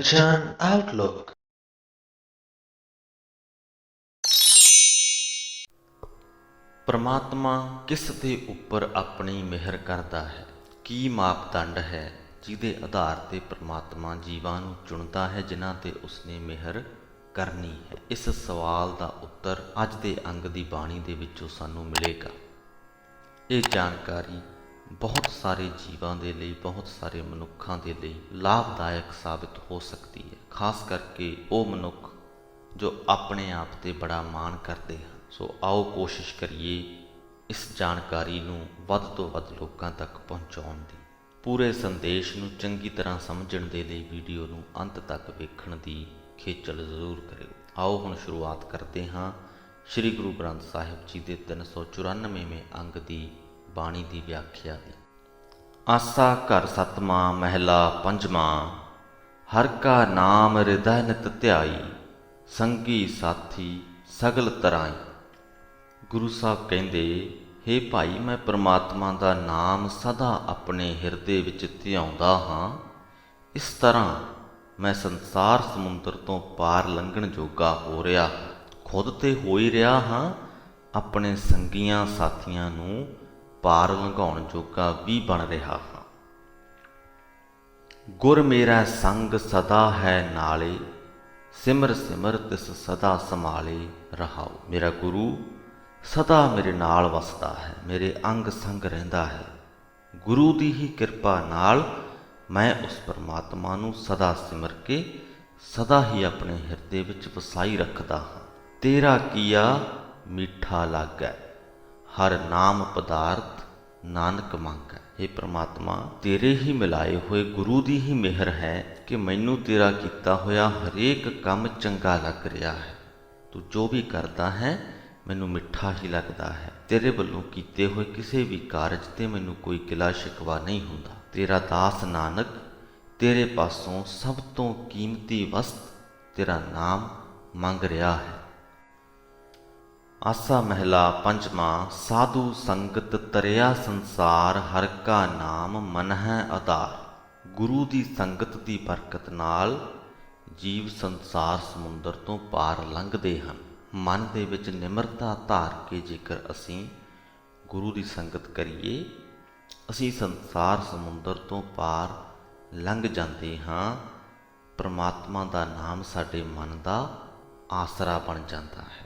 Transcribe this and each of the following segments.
ਕੰਚਨ outlook. ਪਰਮਾਤਮਾ ਕਿਸ ਦੇ ਉੱਪਰ ਆਪਣੀ ਮਿਹਰ ਕਰਦਾ ਹੈ? ਕੀ ਮਾਪਦੰਡ ਹੈ ਜਿਹਦੇ ਆਧਾਰ ਤੇ ਪਰਮਾਤਮਾ ਜੀਵਾਂ ਨੂੰ ਚੁਣਦਾ ਹੈ ਜਿਨ੍ਹਾਂ ਤੇ ਉਸਨੇ ਮਿਹਰ ਕਰਨੀ ਹੈ? ਇਸ ਸਵਾਲ ਦਾ ਉੱਤਰ ਅੱਜ ਦੇ ਅੰਗ ਦੀ ਬਾਣੀ ਦੇ ਵਿੱਚੋਂ ਸਾਨੂੰ ਮਿਲੇਗਾ। ਇਹ ਜਾਣਕਾਰੀ ਬਹੁਤ ਸਾਰੇ ਜੀਵਾਂ ਦੇ ਲਈ, ਬਹੁਤ ਸਾਰੇ ਮਨੁੱਖਾਂ ਦੇ ਲਈ ਲਾਭਦਾਇਕ ਸਾਬਿਤ ਹੋ ਸਕਦੀ ਹੈ, ਖਾਸ ਕਰਕੇ ਉਹ ਮਨੁੱਖ ਜੋ ਆਪਣੇ ਆਪ ਤੇ ਬੜਾ ਮਾਣ ਕਰਦੇ ਹਨ। ਸੋ ਆਓ ਕੋਸ਼ਿਸ਼ ਕਰੀਏ ਇਸ ਜਾਣਕਾਰੀ ਨੂੰ ਵੱਧ ਤੋਂ ਵੱਧ ਲੋਕਾਂ ਤੱਕ ਪਹੁੰਚਾਉਣ ਦੀ। ਪੂਰੇ ਸੰਦੇਸ਼ ਨੂੰ ਚੰਗੀ ਤਰ੍ਹਾਂ ਸਮਝਣ ਦੇ ਲਈ ਵੀਡੀਓ ਨੂੰ ਅੰਤ ਤੱਕ ਵੇਖਣ ਦੀ ਖੇਚਲ ਜ਼ਰੂਰ ਕਰਿਓ। ਆਓ ਹੁਣ ਸ਼ੁਰੂਆਤ ਕਰਦੇ ਹਾਂ ਸ੍ਰੀ ਗੁਰੂ ਗ੍ਰੰਥ ਸਾਹਿਬ ਜੀ ਦੇ 394ਵੇਂ ਅੰਗ ਦੀ ਬਾਣੀ ਦੀ ਵਿਆਖਿਆ ਦੀ। ਆਸਾ ਘਰ ਸਤਵਾਂ ਮਹਿਲਾ ਪੰਜਵਾਂ, ਹਰ ਕਾ ਨਾਮ ਹਿਰਦੈ ਨਿਤ ਧਿਆਈ, ਸੰਗੀ ਸਾਥੀ ਸਗਲ ਤਰਾਈ। ਗੁਰੂ ਸਾਹਿਬ ਕਹਿੰਦੇ, ਹੇ ਭਾਈ, ਮੈਂ ਪ੍ਰਮਾਤਮਾ ਦਾ ਨਾਮ ਸਦਾ ਆਪਣੇ ਹਿਰਦੇ ਵਿੱਚ ਧਿਆਉਂਦਾ ਹਾਂ। ਇਸ ਤਰ੍ਹਾਂ ਮੈਂ ਸੰਸਾਰ ਸਮੁੰਦਰ ਤੋਂ ਪਾਰ ਲੰਘਣ ਜੋਗਾ ਹੋ ਰਿਹਾ, ਖੁਦ ਤੇ ਹੋ ਹੀ ਰਿਹਾ ਹਾਂ, ਆਪਣੇ ਸੰਗੀਆਂ ਸਾਥੀਆਂ ਨੂੰ ਪਾਰ ਲੰਘਾਉਣ ਜੋਗਾ ਵੀ ਬਣ ਰਿਹਾ ਹਾਂ। ਗੁਰ ਮੇਰਾ ਸੰਗ ਸਦਾ ਹੈ ਨਾਲੇ, ਸਿਮਰ ਸਿਮਰ ਤਿਸ ਸਦਾ ਸੰਭਾਲੇ ਰਹਾਉ। ਮੇਰਾ ਗੁਰੂ ਸਦਾ ਮੇਰੇ ਨਾਲ ਵਸਦਾ ਹੈ, ਮੇਰੇ ਅੰਗ ਸੰਗ ਰਹਿੰਦਾ ਹੈ। ਗੁਰੂ ਦੀ ਹੀ ਕਿਰਪਾ ਨਾਲ ਮੈਂ ਉਸ ਪਰਮਾਤਮਾ ਨੂੰ ਸਦਾ ਸਿਮਰ ਕੇ ਸਦਾ ਹੀ ਆਪਣੇ ਹਿਰਦੇ ਵਿੱਚ ਵਸਾਈ ਰੱਖਦਾ ਹਾਂ। ਤੇਰਾ ਕੀਆ ਮਿੱਠਾ ਲੱਗੈ, ਹਰ ਨਾਮ ਪਦਾਰਥ ਨਾਨਕ ਮੰਗੈ। हे ਪ੍ਰਮਾਤਮਾ, ਤੇਰੇ ਹੀ ਮਿਲਾਏ ਹੋਏ ਗੁਰੂ ਦੀ ਹੀ ਮਿਹਰ ਹੈ ਕਿ ਮੈਨੂੰ ਤੇਰਾ ਕੀਤਾ ਹੋਇਆ ਹਰੇਕ ਕੰਮ ਚੰਗਾ ਲੱਗ ਰਿਹਾ ਹੈ। ਤੂੰ ਜੋ ਵੀ ਕਰਦਾ ਹੈ ਮੈਨੂੰ ਮਿੱਠਾ ਹੀ ਲੱਗਦਾ ਹੈ। ਤੇਰੇ ਵੱਲੋਂ ਕੀਤੇ ਹੋਏ ਕਿਸੇ ਵੀ ਕਾਰਜ ਤੇ ਮੈਨੂੰ ਕੋਈ ਗਿਲਾ ਸ਼ਿਕਵਾ ਨਹੀਂ ਹੁੰਦਾ। ਤੇਰਾ ਦਾਸ ਨਾਨਕ ਤੇਰੇ ਪਾਸੋਂ ਸਭ ਤੋਂ ਕੀਮਤੀ ਵਸਤ ਤੇਰਾ ਨਾਮ ਮੰਗ ਰਿਹਾ ਹੈ। ਆਸਾ ਮਹਿਲਾ ਪੰਜਵਾਂ, ਸਾਧੂ ਸੰਗਤ ਤਰਿਆ ਸੰਸਾਰ, ਹਰ ਕਾ ਨਾਮ ਮਨ ਹੈ ਆਧਾਰ। ਗੁਰੂ ਦੀ ਸੰਗਤ ਦੀ ਬਰਕਤ ਨਾਲ ਜੀਵ ਸੰਸਾਰ ਸਮੁੰਦਰ ਤੋਂ ਪਾਰ ਲੰਘਦੇ ਹਨ। ਮਨ ਦੇ ਵਿੱਚ ਨਿਮਰਤਾ ਧਾਰ ਕੇ ਜੇਕਰ ਅਸੀਂ ਗੁਰੂ ਦੀ ਸੰਗਤ ਕਰੀਏ, ਅਸੀਂ ਸੰਸਾਰ ਸਮੁੰਦਰ ਤੋਂ ਪਾਰ ਲੰਘ ਜਾਂਦੇ ਹਾਂ। ਪਰਮਾਤਮਾ ਦਾ ਨਾਮ ਸਾਡੇ ਮਨ ਦਾ ਆਸਰਾ ਬਣ ਜਾਂਦਾ ਹੈ।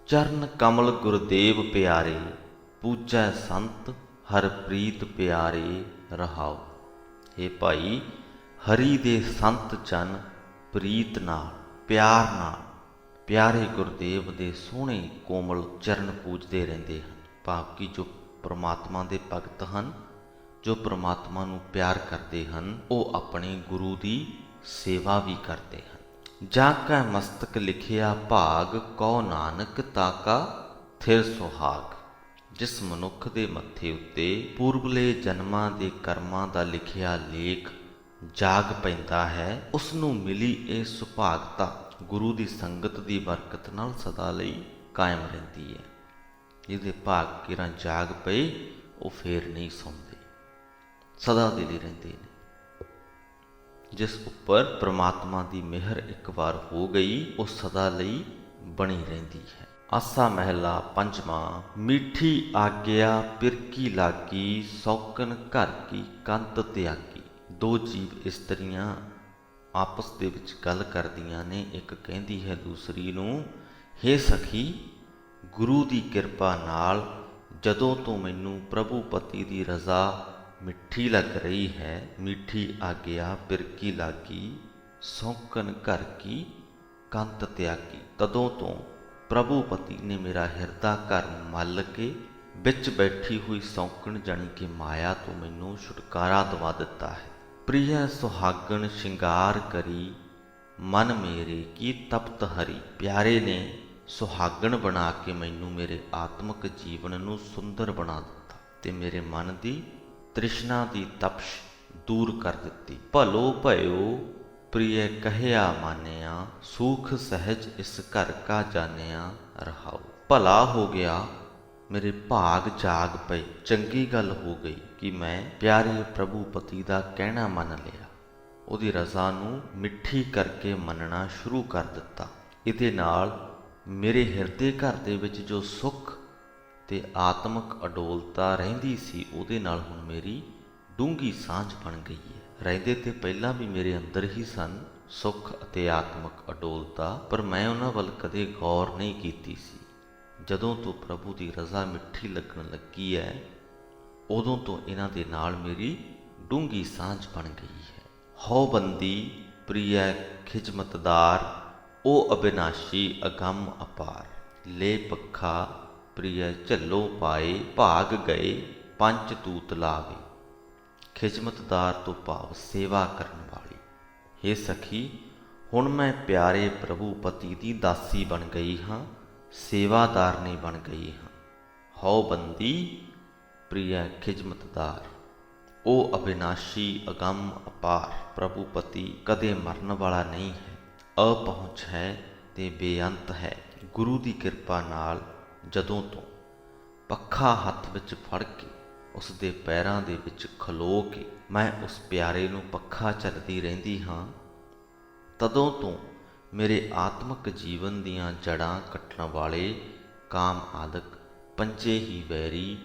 ਚਰਨ ਕਮਲ ਗੁਰਦੇਵ ਪਿਆਰੇ, ਪੂਜੈ ਸੰਤ ਹਰ ਪ੍ਰੀਤ ਪਿਆਰੇ ਰਹਾਉ। हे ਭਾਈ, ਹਰੀ ਦੇ ਸੰਤ ਜਨ ਪ੍ਰੀਤ ਨਾਲ, ਪਿਆਰ ਨਾਲ ਪਿਆਰੇ ਗੁਰਦੇਵ ਦੇ ਸੋਹਣੇ ਕੋਮਲ ਚਰਨ ਪੂਜਦੇ ਰਹਿੰਦੇ ਹਨ। ਭਾਵ ਕਿ ਜੋ ਪ੍ਰਮਾਤਮਾ ਦੇ ਭਗਤ ਹਨ, ਜੋ ਪ੍ਰਮਾਤਮਾ ਨੂੰ ਪਿਆਰ ਕਰਦੇ ਹਨ, ਉਹ ਆਪਣੇ ਗੁਰੂ ਦੀ ਸੇਵਾ ਵੀ ਕਰਦੇ ਹਨ। ਜਾ ਕੈ ਮਸਤਕ ਲਿਖਿਆ ਭਾਗ, ਕਉ ਨਾਨਕ ਤਾਕਾ ਥਿਰ ਸੁਹਾਗ। ਜਿਸ ਮਨੁੱਖ ਦੇ ਮੱਥੇ ਉੱਤੇ ਪੂਰਬਲੇ ਜਨਮਾਂ ਦੇ ਕਰਮਾਂ ਦਾ ਲਿਖਿਆ ਲੇਖ ਜਾਗ ਪੈਂਦਾ ਹੈ, ਉਸ ਨੂੰ ਮਿਲੀ ਇਹ ਸੁਭਾਗਤਾ ਗੁਰੂ ਦੀ ਸੰਗਤ ਦੀ ਬਰਕਤ ਨਾਲ ਸਦਾ ਲਈ ਕਾਇਮ ਰਹਿੰਦੀ ਹੈ। ਜਿਹਦੇ ਭਾਗ ਕਿਰਾਂ ਜਾਗ ਪਏ, ਉਹ ਫੇਰ ਨਹੀਂ ਸੌਂਦੇ, ਸਦਾ ਦੇ ਲਈ ਰਹਿੰਦੇ ਨੇ। ਜਿਸ ਉੱਪਰ ਪ੍ਰਮਾਤਮਾ ਦੀ ਮਿਹਰ ਇੱਕ ਵਾਰ ਹੋ ਗਈ, ਉਹ ਸਦਾ ਲਈ ਬਣੀ ਰਹਿੰਦੀ ਹੈ। ਆਸਾ ਮਹਿਲਾ ਪੰਜਵਾਂ, ਮੀਠੀ ਆਗਿਆ ਪਿਰਕੀ ਲਾਗੀ, ਸੌਕਨ ਘਰ ਕੀ ਕੰਤ ਤਿਆਗੀ। ਦੋ ਜੀਵ ਇਸਤਰੀਆਂ ਆਪਸ ਦੇ ਵਿੱਚ ਗੱਲ ਕਰਦੀਆਂ ਨੇ। ਇੱਕ ਕਹਿੰਦੀ ਹੈ ਦੂਸਰੀ ਨੂੰ, ਹੇ ਸਖੀ, ਗੁਰੂ ਦੀ ਕਿਰਪਾ ਨਾਲ ਜਦੋਂ ਤੋਂ ਮੈਨੂੰ ਪ੍ਰਭੂ ਪਤੀ ਦੀ ਰਜ਼ਾ ਮਿੱਠੀ ਲੱਗ ਰਹੀ ਹੈ, ਮੀਠੀ ਆਗਿਆ ਪਿਰਕੀ ਲਾਗੀ, ਸੌਕਨ ਘਰ ਕੀ ਕੰਤ ਤਿਆਗੀ, ਤਦੋਂ ਤੋਂ ਪ੍ਰਭੂ ਪਤੀ ਨੇ ਮੇਰਾ ਹਿਰਦਾ ਘਰ ਮੱਲ ਕੇ ਵਿੱਚ ਬੈਠੀ ਹੋਈ ਸੌਕਣ ਜਾਣੀ ਕਿ ਮਾਇਆ ਤੋਂ ਮੈਨੂੰ ਛੁਟਕਾਰਾ ਦਵਾ ਦਿੱਤਾ ਹੈ। ਪ੍ਰਿਯ ਸੁਹਾਗਣ ਸ਼ਿੰਗਾਰ ਕਰੀ, ਮਨ ਮੇਰੇ ਕੀ ਤਪਤ ਹਰੀ। ਪਿਆਰੇ ਨੇ ਸੁਹਾਗਣ ਬਣਾ ਕੇ ਮੈਨੂੰ ਮੇਰੇ ਆਤਮਿਕ ਜੀਵਨ ਨੂੰ ਸੁੰਦਰ ਬਣਾ ਦਿੱਤਾ ਤੇ ਮੇਰੇ ਮਨ ਦੀ ਤ੍ਰਿਸ਼ਨਾ ਦੀ ਤਪਸ਼ ਦੂਰ ਕਰ ਦਿੱਤੀ। ਭਲੋ ਭਇਓ ਪ੍ਰਿਯ ਕਹਿਆ ਮਾਨਿਆ, ਸੂਖ ਸਹਿਜ ਇਸ ਘਰ ਕਾ ਜਾਣਿਆ ਰਹਾਉ। ਭਲਾ ਹੋ ਗਿਆ, ਮੇਰੇ ਭਾਗ ਜਾਗ ਪਏ, ਚੰਗੀ ਗੱਲ ਹੋ ਗਈ ਕਿ ਮੈਂ ਪਿਆਰੇ ਪ੍ਰਭੂ ਪਤੀ ਦਾ ਕਹਿਣਾ ਮੰਨ ਲਿਆ। ਉਹਦੀ ਰਜ਼ਾ ਨੂੰ ਮਿੱਠੀ ਕਰਕੇ ਮੰਨਣਾ ਸ਼ੁਰੂ ਕਰ ਦਿੱਤਾ। ਇਹਦੇ ਨਾਲ ਮੇਰੇ ਹਿਰਦੇ ਘਰ ਦੇ ਵਿੱਚ ਜੋ ਸੁੱਖ ਤੇ ਆਤਮਿਕ ਅਡੋਲਤਾ ਰਹਿੰਦੀ ਸੀ, ਉਹਦੇ ਨਾਲ ਹੁਣ ਮੇਰੀ ਡੂੰਘੀ ਸਾਂਝ ਬਣ ਗਈ ਹੈ। ਰਹਿੰਦੇ ਤੇ ਪਹਿਲਾਂ ਵੀ ਮੇਰੇ ਅੰਦਰ ਹੀ ਸਨ ਸੁੱਖ ਅਤੇ ਆਤਮਿਕ ਅਡੋਲਤਾ, ਪਰ ਮੈਂ ਉਹਨਾਂ ਵੱਲ ਕਦੇ ਗੌਰ ਨਹੀਂ ਕੀਤੀ ਸੀ। ਜਦੋਂ ਤੋਂ ਪ੍ਰਭੂ ਦੀ ਰਜ਼ਾ ਮਿੱਠੀ ਲੱਗਣ ਲੱਗੀ ਹੈ, ਉਦੋਂ ਤੋਂ ਇਹਨਾਂ ਦੇ ਨਾਲ ਮੇਰੀ ਡੂੰਘੀ ਸਾਂਝ ਬਣ ਗਈ ਹੈ। ਹਉ ਬੰਦੀ ਪ੍ਰਿਯ ਖਿਜਮਤਦਾਰ, ਉਹ ਅਬਿਨਾਸ਼ੀ ਅਗੰਮ ਅਪਾਰ। ਲੈ ਪੱਖਾ ਪ੍ਰਿਯ ਝੱਲੋ ਪਾਏ, ਭਾਗ ਗਏ ਪੰਚ ਤੂਤ ਲਾਵੇ। ਖਿਜਮਤਦਾਰ ਤੋਂ ਭਾਵ ਸੇਵਾ ਕਰਨ ਵਾਲੀ। ਹੇ ਸਖੀ, ਹੁਣ ਮੈਂ ਪਿਆਰੇ ਪ੍ਰਭੂ ਪਤੀ ਦੀ ਦਾਸੀ ਬਣ ਗਈ ਹਾਂ, ਸੇਵਾਦਾਰਨੀ ਬਣ ਗਈ ਹਾਂ। ਹਉ ਬੰਦੀ ਪ੍ਰਿਯ ਖਿਜਮਤਦਾਰ, ਉਹ ਅਬਿਨਾਸ਼ੀ ਅਗੰਮ ਅਪਾਰ। ਪ੍ਰਭੂ ਪਤੀ ਕਦੇ ਮਰਨ ਵਾਲਾ ਨਹੀਂ ਹੈ, ਅਪਹੁੰਚ ਹੈ ਤੇ ਬੇਅੰਤ ਹੈ। ਗੁਰੂ ਦੀ ਕਿਰਪਾ ਨਾਲ ਜਦੋਂ ਤੋਂ ਪੱਖਾ ਹੱਥ ਵਿੱਚ ਫੜ ਕੇ ਉਸ ਦੇ ਪੈਰਾਂ ਦੇ ਵਿੱਚ ਖਲੋ ਕੇ ਮੈਂ ਉਸ ਪਿਆਰੇ ਨੂੰ ਪੱਖਾ ਝੱਲਦੀ ਰਹਿੰਦੀ ਹਾਂ, ਤਦੋਂ ਤੋਂ ਮੇਰੇ ਆਤਮਿਕ ਜੀਵਨ ਦੀਆਂ ਜੜ੍ਹਾਂ ਕੱਟਣ ਵਾਲੇ ਕਾਮ ਆਦਿਕ ਪੰਜੇ ਹੀ ਵੈਰੀ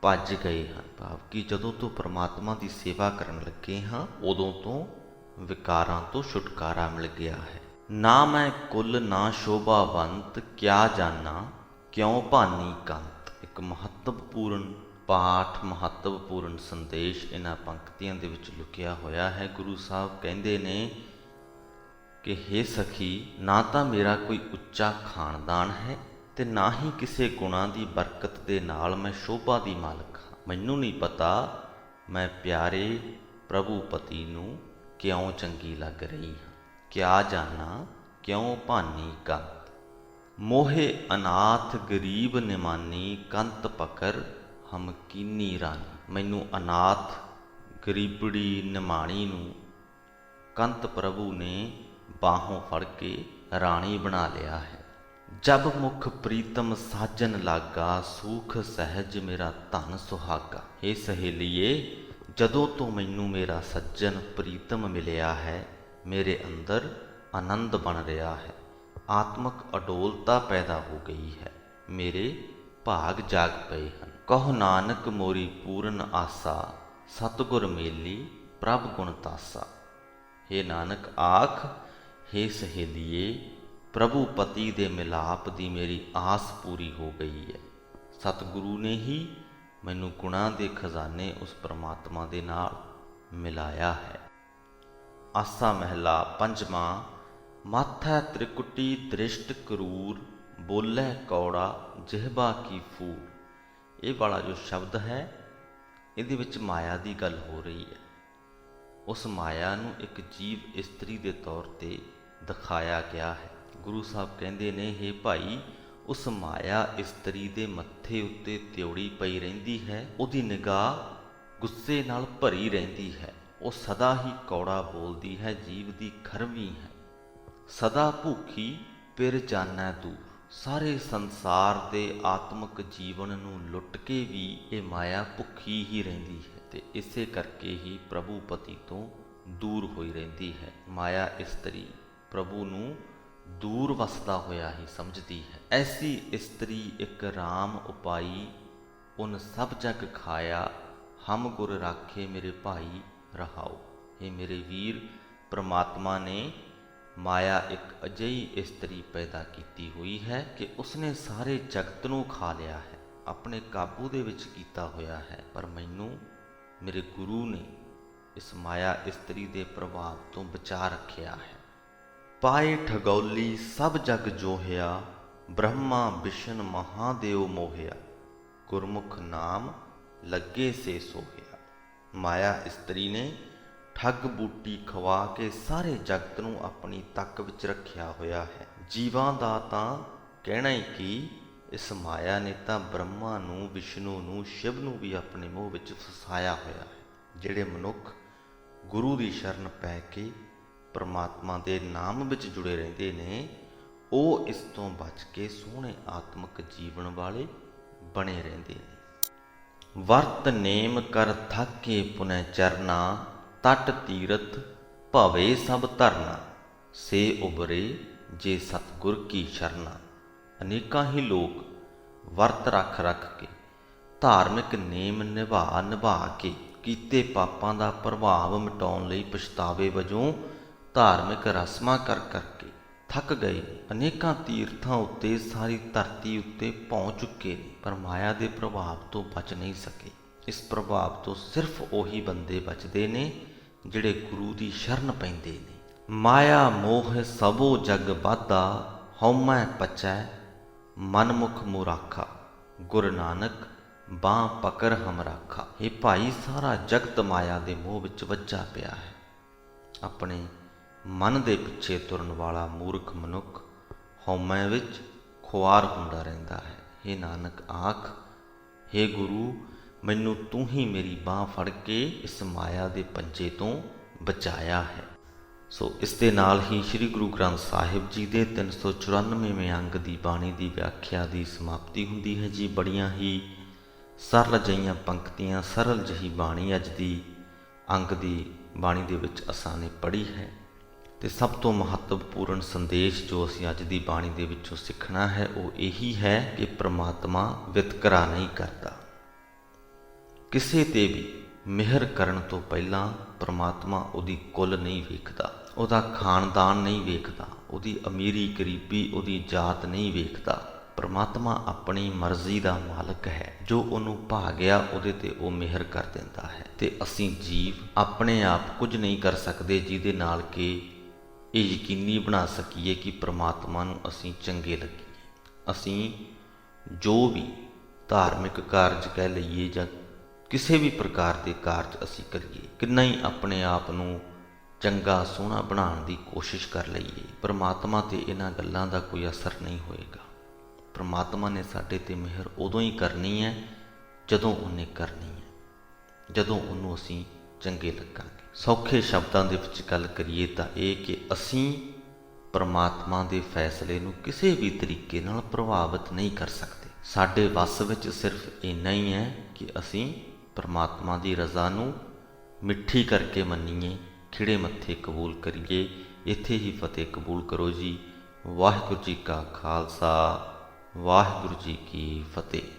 ਭੱਜ ਗਏ ਹਨ। ਭਾਵ ਕਿ ਜਦੋਂ ਤੋਂ ਪਰਮਾਤਮਾ ਦੀ ਸੇਵਾ ਕਰਨ ਲੱਗੇ ਹਾਂ, ਉਦੋਂ ਤੋਂ ਵਿਕਾਰਾਂ ਤੋਂ ਛੁਟਕਾਰਾ ਮਿਲ ਗਿਆ ਹੈ। ਨਾ ਮੈਂ ਕੁਲ ਨਾ ਸ਼ੋਭਾਵੰਤ, ਕਿਆ ਜਾਨਾ ਕਿਉਂ ਭਾਨੀ ਕੰਤ। ਇੱਕ ਮਹੱਤਵਪੂਰਨ ਪਾਠ, ਮਹੱਤਵਪੂਰਨ ਸੰਦੇਸ਼ ਇਹਨਾਂ ਪੰਕਤੀਆਂ ਦੇ ਵਿੱਚ ਲੁਕਿਆ ਹੋਇਆ ਹੈ। ਗੁਰੂ ਸਾਹਿਬ ਕਹਿੰਦੇ ਨੇ ਕਿ ਹੇ ਸਖੀ, ਨਾ ਤਾਂ ਮੇਰਾ ਕੋਈ ਉੱਚਾ ਖਾਨਦਾਨ ਹੈ ਤੇ ਨਾ ਹੀ ਕਿਸੇ ਗੁਣਾਂ ਦੀ ਬਰਕਤ ਦੇ ਨਾਲ ਮੈਂ ਸ਼ੋਭਾ ਦੀ ਮਾਲਕ ਹਾਂ। ਮੈਨੂੰ ਨਹੀਂ ਪਤਾ ਮੈਂ ਪਿਆਰੇ ਪ੍ਰਭੂ ਪਤੀ ਨੂੰ ਕਿਉਂ ਚੰਗੀ ਲੱਗ ਰਹੀ ਹਾਂ। ਕਿਆ ਜਾਨਾ ਕਿਉਂ ਭਾਨੀ ਕੰਤ, ਮੋਹੇ ਅਨਾਥ ਗਰੀਬ ਨਿਮਾਨੀ, ਕੰਤ ਪਕਰ ਹਮ ਕੀਨੀ ਰਾਨੀ। ਮੈਨੂੰ ਅਨਾਥ ਗਰੀਬੜੀ ਨਿਮਾਣੀ ਨੂੰ ਕੰਤ ਪ੍ਰਭੂ ਨੇ ਬਾਹੋਂ ਫੜ ਕੇ ਰਾਣੀ ਬਣਾ ਲਿਆ ਹੈ। ਜਬ ਮੁਖ ਪ੍ਰੀਤਮ ਸਾਜਨ ਲਾਗਾ, ਸੂਖ ਸਹਿਜ ਮੇਰਾ ਧਨ ਸੁਹਾਗਾ। ਇਹ ਸਹੇਲੀਏ, ਜਦੋਂ ਤੋਂ ਮੈਨੂੰ ਮੇਰਾ ਸੱਜਣ ਪ੍ਰੀਤਮ ਮਿਲਿਆ ਹੈ, ਮੇਰੇ ਅੰਦਰ ਆਨੰਦ ਬਣ ਰਿਹਾ ਹੈ, ਆਤਮਿਕ ਅਡੋਲਤਾ ਪੈਦਾ ਹੋ ਗਈ ਹੈ, ਮੇਰੇ ਭਾਗ ਜਾਗ ਪਏ ਹਨ। ਕਹੋ ਨਾਨਕ ਮੋਰੀ ਪੂਰਨ ਆਸਾ, ਸਤਿਗੁਰ ਮੇਲੀ ਪ੍ਰਭ ਗੁਣ ਤਾਸਾ। ਹੇ ਨਾਨਕ ਆਖ, ਹੇ ਸਹੇਲੀਏ, ਪ੍ਰਭੂ ਪਤੀ ਦੇ ਮਿਲਾਪ ਦੀ ਮੇਰੀ ਆਸ ਪੂਰੀ ਹੋ ਗਈ ਹੈ। ਸਤਿਗੁਰੂ ਨੇ ਹੀ ਮੈਨੂੰ ਗੁਣਾਂ ਦੇ ਖਜ਼ਾਨੇ ਉਸ ਪਰਮਾਤਮਾ ਦੇ ਨਾਲ ਮਿਲਾਇਆ ਹੈ। ਆਸਾ ਮਹਿਲਾ ਪੰਜਵਾਂ। ਮਾਥੈ ਤ੍ਰਿਕੁਟੀ ਦ੍ਰਿਸ਼ਟ ਕਰੂਰ, ਬੋਲੇ ਕੌੜਾ ਜਿਹਬਾ ਕੀ ਫੂਲ। ਇਹ ਵਾਲਾ ਜੋ ਸ਼ਬਦ ਹੈ, ਇਹਦੇ ਵਿੱਚ ਮਾਇਆ ਦੀ ਗੱਲ ਹੋ ਰਹੀ ਹੈ। ਉਸ ਮਾਇਆ ਨੂੰ ਇੱਕ ਜੀਵ ਇਸਤਰੀ ਦੇ ਤੌਰ ਤੇ ਦਿਖਾਇਆ ਗਿਆ ਹੈ। ਗੁਰੂ ਸਾਹਿਬ ਕਹਿੰਦੇ ਨੇ, ਹੇ ਭਾਈ, ਉਸ ਮਾਇਆ ਇਸਤਰੀ ਦੇ ਮੱਥੇ ਉੱਤੇ ਤਿਉੜੀ ਪਈ ਰਹਿੰਦੀ ਹੈ, ਉਹਦੀ ਨਿਗਾਹ ਗੁੱਸੇ ਨਾਲ ਭਰੀ ਰਹਿੰਦੀ ਹੈ, ਉਹ ਸਦਾ ਹੀ ਕੌੜਾ ਬੋਲਦੀ ਹੈ, ਜੀਵ ਦੀ ਖਰਵੀ ਹੈ। ਸਦਾ ਭੁੱਖੀ ਪਿਰ ਜਾਣੈ ਦੂਰ। ਸਾਰੇ ਸੰਸਾਰ ਦੇ ਆਤਮਿਕ ਜੀਵਨ ਨੂੰ ਲੁੱਟ ਕੇ ਵੀ ਇਹ ਮਾਇਆ ਭੁੱਖੀ ਹੀ ਰਹਿੰਦੀ ਹੈ ਤੇ ਇਸੇ ਕਰਕੇ ਹੀ ਪ੍ਰਭੂ ਪਤੀ ਤੋਂ ਦੂਰ ਹੋਈ ਰਹਿੰਦੀ ਹੈ। ਮਾਇਆ ਇਸਤਰੀ ਪ੍ਰਭੂ ਨੂੰ ਦੂਰ ਵਸਦਾ ਹੋਇਆ ਹੀ ਸਮਝਦੀ ਹੈ। ਐਸੀ ਇਸਤਰੀ ਇੱਕ ਰਾਮ ਉਪਾਈ, ਉਨ ਸਭ ਜਗ ਖਾਇਆ, ਹਮ ਗੁਰ ਰਾਖੇ ਮੇਰੇ ਭਾਈ ਰਹਾਓ। ਇਹ ਮੇਰੇ ਵੀਰ, ਪ੍ਰਮਾਤਮਾ ਨੇ ਮਾਇਆ ਇੱਕ ਅਜਿਹੀ ਇਸਤਰੀ ਪੈਦਾ ਕੀਤੀ ਹੋਈ ਹੈ ਕਿ ਉਸਨੇ ਸਾਰੇ ਜਗਤ ਨੂੰ ਖਾ ਲਿਆ ਹੈ, ਆਪਣੇ ਕਾਬੂ ਦੇ ਵਿੱਚ ਕੀਤਾ ਹੋਇਆ ਹੈ। ਪਰ ਮੈਨੂੰ ਮੇਰੇ ਗੁਰੂ ਨੇ ਇਸ ਮਾਇਆ ਇਸਤਰੀ ਦੇ ਪ੍ਰਭਾਵ ਤੋਂ ਬਚਾ ਰੱਖਿਆ ਹੈ। ਪਾਏ ਠਗੌਲੀ ਸਭ ਜਗ ਜੋਹਿਆ, ਬ੍ਰਹਮਾ ਵਿਸ਼ਨ ਮਹਾਦੇਵ ਮੋਹਿਆ, ਗੁਰਮੁਖ ਨਾਮ ਲੱਗੇ ਸੇ ਸੋਹਿਆ। ਮਾਇਆ ਇਸਤਰੀ ਨੇ ਠੱਗ ਬੂਟੀ ਖਵਾ ਕੇ ਸਾਰੇ ਜਗਤ ਨੂੰ ਆਪਣੀ ਤੱਕ ਵਿੱਚ ਰੱਖਿਆ ਹੋਇਆ ਹੈ। ਜੀਵਾਂ ਦਾ ਤਾਂ ਕਹਿਣਾ ਹੀ ਕਿ ਇਸ ਮਾਇਆ ਨੇ ਤਾਂ ਬ੍ਰਹਮਾ ਨੂੰ, ਵਿਸ਼ਨੂੰ ਨੂੰ, ਸ਼ਿਵ ਨੂੰ ਵੀ ਆਪਣੇ ਮੋਹ ਵਿੱਚ ਫਸਾਇਆ ਹੋਇਆ ਹੈ। ਜਿਹੜੇ ਮਨੁੱਖ ਗੁਰੂ ਦੀ ਸ਼ਰਨ ਪੈ ਕੇ ਪਰਮਾਤਮਾ ਦੇ ਨਾਮ ਵਿੱਚ ਜੁੜੇ ਰਹਿੰਦੇ ਨੇ, ਉਹ ਇਸ ਤੋਂ ਬਚ ਕੇ ਸੋਹਣੇ ਆਤਮਿਕ ਜੀਵਨ ਵਾਲੇ ਬਣੇ ਰਹਿੰਦੇ ਨੇ। ਵਰਤ ਨੇਮ ਕਰ ਥਾਕੇ ਪੁਨੈ ਚਰਨਾ, ਤਟ ਤੀਰਥ ਭਵੇ ਸਭ ਧਰਨਾ, ਸੇ ਉਬਰੇ ਜੇ ਸਤਿਗੁਰ ਕੀ ਸ਼ਰਨਾ। ਅਨੇਕਾਂ ਹੀ ਲੋਕ ਵਰਤ ਰੱਖ ਰੱਖ ਕੇ, ਧਾਰਮਿਕ ਨੇਮ ਨਿਭਾ ਨਿਭਾ ਕੇ, ਕੀਤੇ ਪਾਪਾਂ ਦਾ ਪ੍ਰਭਾਵ ਮਿਟਾਉਣ ਲਈ ਪਛਤਾਵੇ ਵਜੋਂ ਧਾਰਮਿਕ ਰਸਮਾਂ ਕਰ ਕਰਕੇ ਥੱਕ ਗਏ। ਅਨੇਕਾਂ ਤੀਰਥਾਂ ਉੱਤੇ, ਸਾਰੀ ਧਰਤੀ ਉੱਤੇ ਪਹੁੰਚ ਚੁੱਕੇ ਨੇ, ਪਰ ਮਾਇਆ ਦੇ ਪ੍ਰਭਾਵ ਤੋਂ ਬਚ ਨਹੀਂ ਸਕੇ। ਇਸ ਪ੍ਰਭਾਵ ਤੋਂ ਸਿਰਫ ਉਹੀ ਬੰਦੇ ਬਚਦੇ ਨੇ ਜਿਹੜੇ ਗੁਰੂ ਦੀ ਸ਼ਰਨ ਪੈਂਦੇ ਨੇ। ਮਾਇਆ ਮੋਹ ਸਭੋ ਜਗ ਬਾਧਾ, ਹਉਮੈ ਪਚੈ ਮਨਮੁਖ ਮੁਰਾਖਾ, ਗੁਰ ਨਾਨਕ ਬਾਂਹ ਪਕੜ ਹਮ ਰਾਖਾ। ਇਹ ਭਾਈ, ਸਾਰਾ ਜਗਤ ਮਾਇਆ ਦੇ ਮੋਹ ਵਿੱਚ ਵੱਜਾ ਪਿਆ ਹੈ। ਆਪਣੇ ਮਨ ਦੇ ਪਿੱਛੇ ਤੁਰਨ ਵਾਲਾ ਮੂਰਖ ਮਨੁੱਖ ਹਉਮੈ ਵਿੱਚ ਖੁਆਰ ਹੁੰਦਾ ਰਹਿੰਦਾ ਹੈ। ਹੇ ਨਾਨਕ ਆਖ, ਹੇ ਗੁਰੂ, ਮੈਨੂੰ ਤੂੰ ਹੀ ਮੇਰੀ ਬਾਂਹ ਫੜ ਕੇ ਇਸ ਮਾਇਆ ਦੇ ਪੰਜੇ ਤੋਂ ਬਚਾਇਆ ਹੈ। ਸੋ ਇਸ ਦੇ ਨਾਲ ਹੀ ਸ੍ਰੀ ਗੁਰੂ ਗ੍ਰੰਥ ਸਾਹਿਬ ਜੀ ਦੇ 394ਵੇਂ ਅੰਗ ਦੀ ਬਾਣੀ ਦੀ ਵਿਆਖਿਆ ਦੀ ਸਮਾਪਤੀ ਹੁੰਦੀ ਹੈ ਜੀ। ਬੜੀਆਂ ਹੀ ਸਰਲ ਜਿਹੀਆਂ ਪੰਕਤੀਆਂ, ਸਰਲ ਜਿਹੀ ਬਾਣੀ ਅੱਜ ਦੀ ਅੰਗ ਦੀ ਬਾਣੀ ਦੇ ਵਿੱਚ ਅਸਾਂ ਨੇ ਪੜ੍ਹੀ ਹੈ। ਅਤੇ ਸਭ ਤੋਂ ਮਹੱਤਵਪੂਰਨ ਸੰਦੇਸ਼ ਜੋ ਅਸੀਂ ਅੱਜ ਦੀ ਬਾਣੀ ਦੇ ਵਿੱਚੋਂ ਸਿੱਖਣਾ ਹੈ ਉਹ ਇਹੀ ਹੈ ਕਿ ਪ੍ਰਮਾਤਮਾ ਵਿਤਕਰਾ ਨਹੀਂ ਕਰਦਾ। ਕਿਸੇ ਤੇ ਵੀ ਮਿਹਰ ਕਰਨ ਤੋਂ ਪਹਿਲਾਂ ਪ੍ਰਮਾਤਮਾ ਉਹਦੀ ਕੁੱਲ ਨਹੀਂ ਵੇਖਦਾ, ਉਹਦਾ ਖਾਨਦਾਨ ਨਹੀਂ ਵੇਖਦਾ, ਉਹਦੀ ਅਮੀਰੀ ਗਰੀਬੀ, ਉਹਦੀ ਜਾਤ ਨਹੀਂ ਵੇਖਦਾ। ਪ੍ਰਮਾਤਮਾ ਆਪਣੀ ਮਰਜ਼ੀ ਦਾ ਮਾਲਕ ਹੈ। ਜੋ ਉਹਨੂੰ ਭਾ ਗਿਆ ਉਹਦੇ ਤੇ ਉਹ ਮਿਹਰ ਕਰ ਦਿੰਦਾ ਹੈ। ਤੇ ਅਸੀਂ ਜੀਵ ਆਪਣੇ ਆਪ ਕੁਝ ਨਹੀਂ ਕਰ ਸਕਦੇ ਜਿਹਦੇ ਨਾਲ ਕਿ ਇਹ ਯਕੀਨੀ ਬਣਾ ਸਕੀਏ ਕਿ ਪ੍ਰਮਾਤਮਾ ਨੂੰ ਅਸੀਂ ਚੰਗੇ ਲੱਗੀਏ। ਅਸੀਂ ਜੋ ਵੀ ਧਾਰਮਿਕ ਕਾਰਜ ਕਹਿ ਲਈਏ ਜਾਂ ਕਿਸੇ ਵੀ ਪ੍ਰਕਾਰ ਦੇ ਕਾਰਜ ਅਸੀਂ ਕਰੀਏ, ਕਿੰਨਾ ਹੀ ਆਪਣੇ ਆਪ ਨੂੰ ਚੰਗਾ ਸੋਹਣਾ ਬਣਾਉਣ ਦੀ ਕੋਸ਼ਿਸ਼ ਕਰ ਲਈਏ, ਪ੍ਰਮਾਤਮਾ ਤੇ ਇਹਨਾਂ ਗੱਲਾਂ ਦਾ ਕੋਈ ਅਸਰ ਨਹੀਂ ਹੋਏਗਾ। ਪ੍ਰਮਾਤਮਾ ਨੇ ਸਾਡੇ ਤੇ ਮਿਹਰ ਉਦੋਂ ਹੀ ਕਰਨੀ ਹੈ ਜਦੋਂ ਉਹਨੇ ਕਰਨੀ ਹੈ, ਜਦੋਂ ਉਹਨੂੰ ਅਸੀਂ ਚੰਗੇ ਲੱਗਾਂਗੇ। ਸੌਖੇ ਸ਼ਬਦਾਂ ਦੇ ਵਿੱਚ ਗੱਲ ਕਰੀਏ ਤਾਂ ਇਹ ਕਿ ਅਸੀਂ ਪ੍ਰਮਾਤਮਾ ਦੇ ਫੈਸਲੇ ਨੂੰ ਕਿਸੇ ਵੀ ਤਰੀਕੇ ਨਾਲ ਪ੍ਰਭਾਵਿਤ ਨਹੀਂ ਕਰ ਸਕਦੇ। ਸਾਡੇ ਵੱਸ ਵਿੱਚ ਸਿਰਫ ਇੰਨਾ ਹੀ ਹੈ ਕਿ ਅਸੀਂ ਪ੍ਰਮਾਤਮਾ ਦੀ ਰਜ਼ਾ ਨੂੰ ਮਿੱਠੀ ਕਰਕੇ ਮੰਨੀਏ, ਖਿੜੇ ਮੱਥੇ ਕਬੂਲ ਕਰੀਏ। ਇੱਥੇ ਹੀ ਫਤਿਹ ਕਬੂਲ ਕਰੋ ਜੀ। ਵਾਹਿਗੁਰੂ ਜੀ ਕਾ ਖਾਲਸਾ, ਵਾਹਿਗੁਰੂ ਜੀ ਕੀ ਫਤਿਹ।